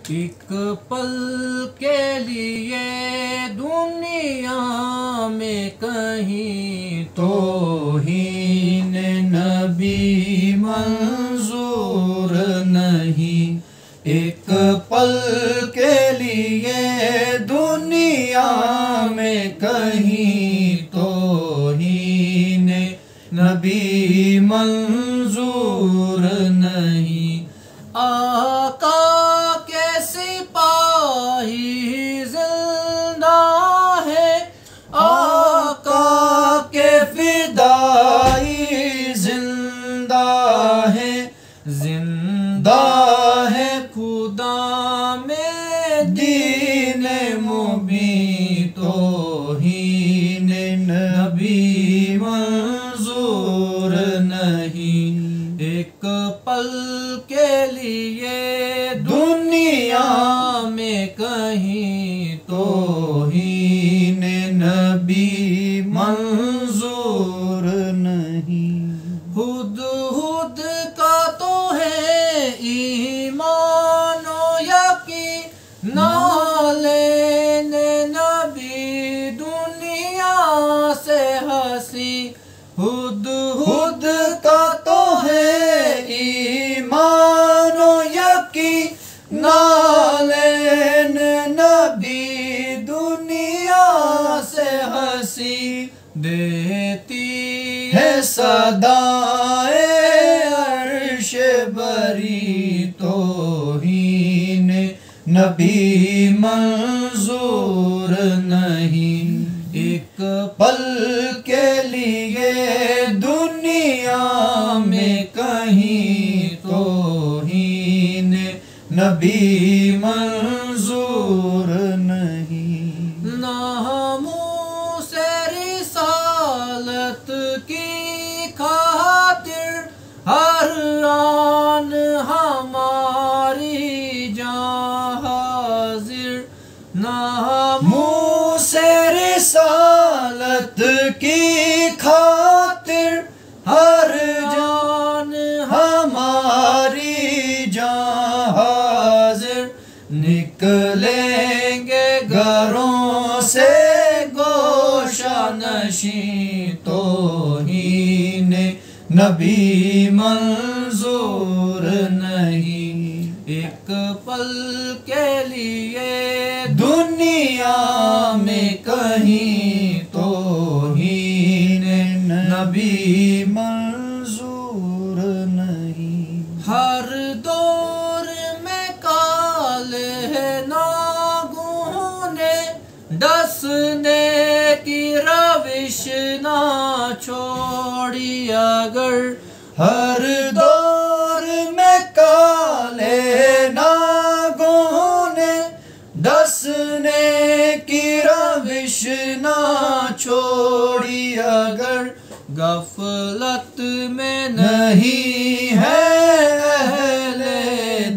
ایک پل کے لیے دنیا میں کہیں توہین نبی منظور نہیں، ایک پل کے لیے دنیا میں کہیں توہین نبی منظور نہیں۔ آقا کے سپاہی زندہ ہے، آقا کے فدائی زندہ ہے، زندہ ہے خدا میں دین مبین، توہین نبی منظور نہیں۔ ایک پل کے لیے دنیا میں کہیں توہین نبی منظور نہیں۔ ہدہد کا تو ہے ایمان و یقین، نالین نبی دنیا سے ہنسی، ہدہد کا تو ہے ایمان و یقین، نالین نبی دنیا سے ہنسی، دیتی ہے صدائے عرش بری، توہین نبی منظور نہیں۔ ایک پل کے لیے دنیا میں کہیں توہین نبی منظور نہیں۔ ناموس رسالت کی خاطر ہر آن ہماری جاں حاضر، ناموس رسالت کی خاطر ہر جان ہماری جاں حاضر، نکلیں گے گھروں سے گوشہ نشیں، توہین نبی منظور نہیں۔ ایک پل کے لیے دنیا میں کہیں توہین نبی منظور نہیں۔ ہر دور میں کالے ناگوں نے ڈسنے کی روش نہ چھوڑی، اگر ہر دور میں کالے ناگوں نے ڈسنے کی روش نہ چھوڑی، اگر غفلت میں نہیں ہے اہل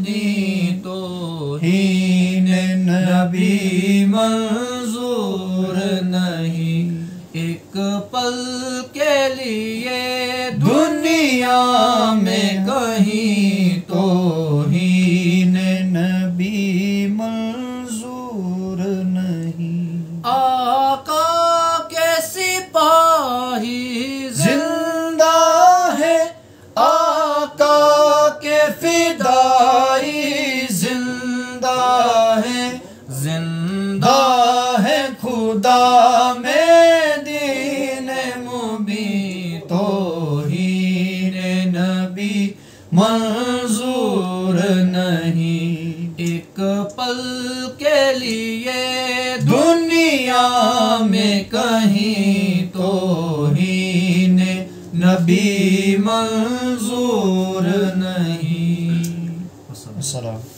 دین، توہین نبی منظور نہیں۔ ایک پل کے لیے دنیا میں کہیں توہین نبی منظور نہیں۔ آقا کے سپاہی زندہ ہے، آقا کے فدائی زندہ ہے، زندہ ہے خدا میں دین مبین، توہین نبی منظور نہیں۔ ایک پل کے لیے دنیا میں کہیں توہین نبی منظور نہیں۔ السلام۔